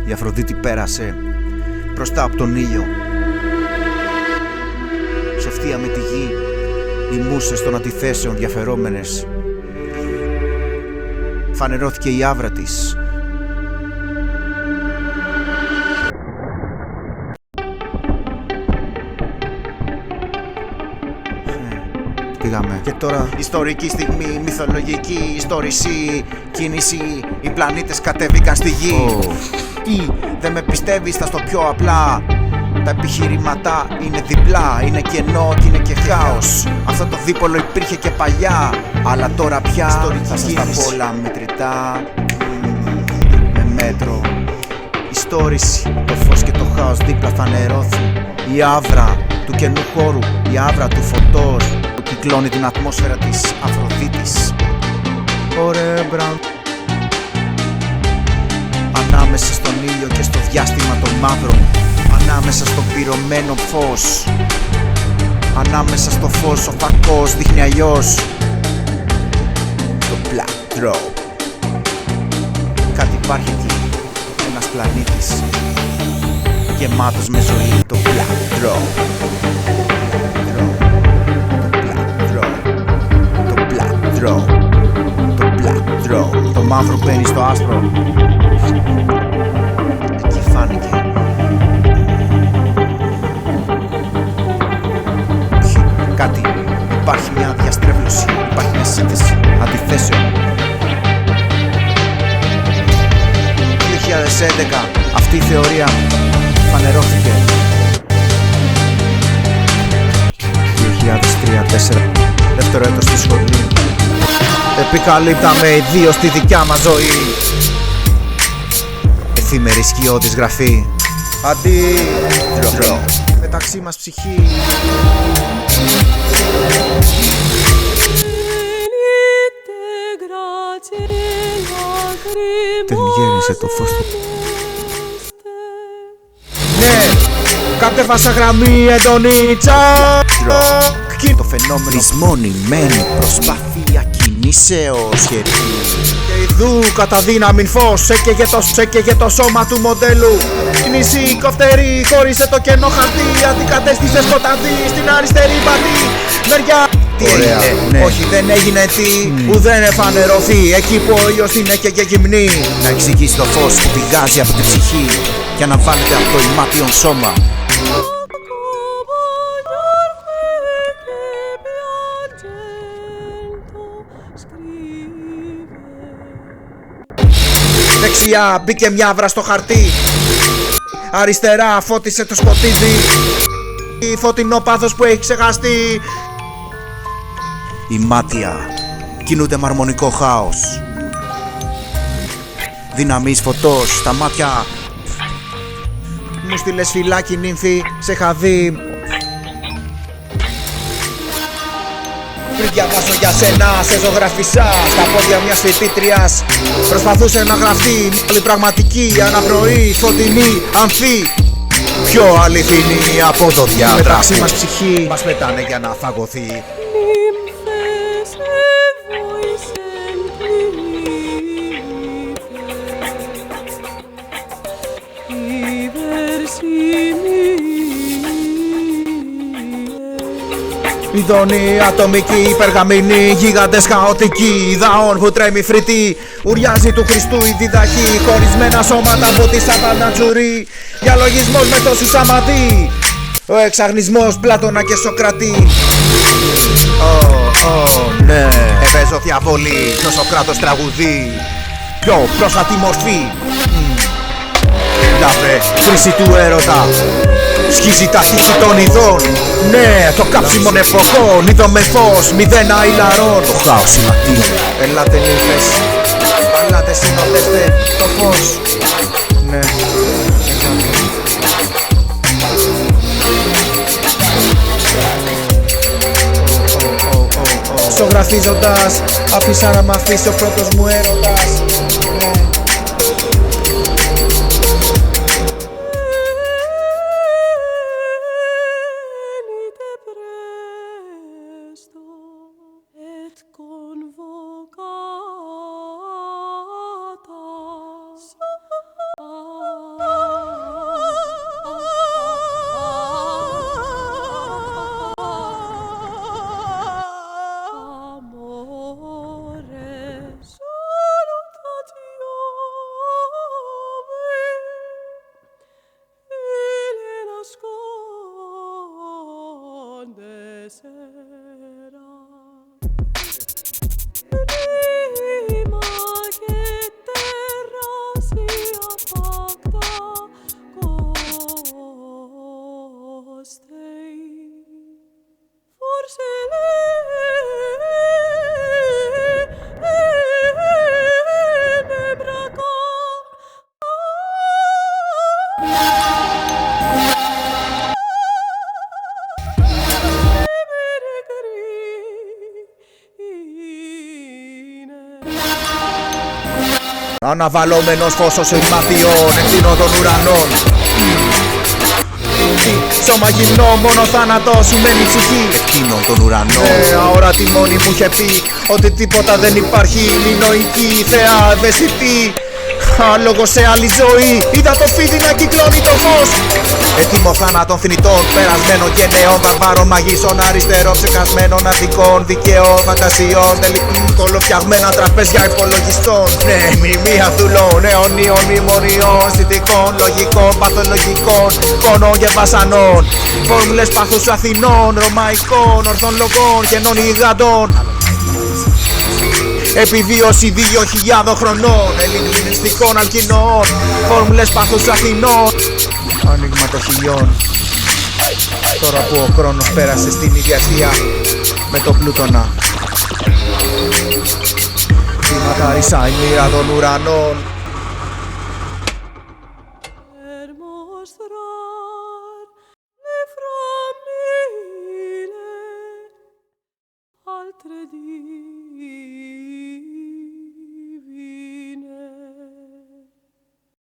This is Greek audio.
Η Αφροδίτη πέρασε μπροστά από τον ήλιο. Σε ευθεία με τη γη, οι μούσες των αντιθέσεων διαφερόμενες. Φανερώθηκε η άβρα της. Πήγαμε. Και τώρα ιστορική στιγμή, μυθολογική ιστορική κίνηση. Οι πλανήτες κατέβηκαν στη γη. Ή δεν με πιστεύεις, θα στο πιο απλά. Τα επιχειρηματά είναι διπλά, είναι κενό και είναι και χάος. Αυτό το δίπολο υπήρχε και παλιά, αλλά τώρα πια θα σας τα πω όλα μετρητά, με μέτρο. Ιστόρηση, το φως και το χάος δίπλα θα νερώθει. Η άβρα του καινού χώρου, η άβρα του φωτός που κυκλώνει την ατμόσφαιρα της Αφροδίτης. Ωραία μπραν. Ανάμεσα στον ήλιο και στο διάστημα των μαύρων, ανάμεσα στο πυρωμένο φως, ανάμεσα στο φως ο φακός δείχνει αλλιώς το Black Drop. Κάτι υπάρχει εκεί, ένας πλανήτης γεμάτος με ζωή, το Black Drop. Το Black Drop, το Black Drop. Το μαύρο μπαίνει στο άσπρο. Εκεί φάνηκε. Κάτι, υπάρχει μια διαστρέβλωση, υπάρχει μια σύνθεση αντιθέσεων. 2011 αυτή η θεωρία φανερώθηκε. 2003-2004 δεύτερο έτος στη σχολή. Επικαλύπταμε ιδίως τη δικιά μας ζωή. Εφήμερη σκιώδης γραφή. Αντί μεταξύ μας ψυχή. Δεν γέννησε το φως του. Ναι, κατέβασα γραμμή έντονη. Το φαινόμενο της μονημένη προσπάθεια κινήσεως χερί. Και ειδού κατά δύναμη φως έκαιγε το σώμα του μοντέλου. Κίνηση κοφτερή χώρισε το κενό χαρτί. Αντικατέστησε σκοτάδι στην αριστερή πατή μεριά. Τι έγινε, ναι. Όχι δεν έγινε τι, ουδέν εφανερωθεί. Εκεί που ο ήλιος είναι και γυμνή. Να εξηγήσει το φως που πηγάζει από την ψυχή και αναβάλλεται από το ημάτιον σώμα. Δεξιά μπήκε μια άβρα στο χαρτί. Αριστερά φώτισε το σκοτίδι. Φωτεινό πάθος που έχει ξεχαστεί. Η μάτια κινούνται με αρμονικό χάος. Δυναμής φωτός στα μάτια. Μου στείλες φυλάκι νύμφη, σε είχα δει. Πριν διαβάσω για σένα, σε ζωγραφισά στα πόδια μιας φοιτήτριας. Προσπαθούσε να γραφτεί άλλη πραγματική, αναπνοή, φωτεινή, αμφή. Πιο αληθινή από το διάτραπη. Μεταξύ μας ψυχή μας πετάνε για να φαγωθεί. Ειδονή, ατομική, περγαμηνή, γίγαντες χαοτικοί. Δαών που τρέμει φρυτή, ουριάζει του Χριστού η διδαχή. Χωρισμένα σώματα από τη Σαββανατζουρή. Διαλογισμός με τόσους αματί. Ο εξαγνισμός Πλάτωνα και Σοκρατή. Ναι, επέζω διαβολή, πιο Σοκράτος τραγουδί. Πιο πρόσφατη μορφή. Λάβε, χρήση του έρωτα. Σχίζει τα χύψη των ειδών. Ναι, το κάψιμον εποχών. Είδο με φως, μηδένα ηλαρών. Το χάος σηματεί. Ελάτε νύφες, παλάτε συνοδεύτε το φως. Ναι. Ζωγραφίζοντας, άφησα να μ' αφήσει ο πρώτος μου έρωτας. Ναι. sera. Rima che terra sia pacta costei. Forse me braca. Αναβαλλόμενος φως ηρμαθιών, ευθύνω των ουρανών. Σώμα γυμνό, μόνο θάνατο σου μένει ψυχή. Ευθύνω των ουρανών. Αόρατη μόνη μου είχε πει ότι τίποτα δεν υπάρχει. Μηνοϊκή, θεά, ευαισθητή. Άλογο σε άλλη ζωή. Είδα το φίδι να κυκλώνει το φως. Έτοιμο θάνατον θνητών, περασμένο γενναίων βαρβάρων μαγισσών, αριστερό ψεκασμένων αδικών, δικαίων φαντασιών, κολοφτιαγμένα τραπέζια υπολογιστών. Ναι, μνημεία δουλών, αιωνίων μνημονιών, αισθητικών, λογικών, παθολογικών, πόνων και βασανών. Φόρμουλες πάθους Αθηνών, ρωμαϊκών, ορθών λογών, κενών γιγαντών. Επιβίωση 2.000 χρονών, ελληνιστικών αλκοινών, φόρμουλες πάθους Αθηνών. Άνοιγμα των χιλιών. Τώρα που ο χρόνος πέρασε στην ίδια αιστεία με τον Πλούτονα. Βηματάρισα η μοίρα των ουρανών. Altre di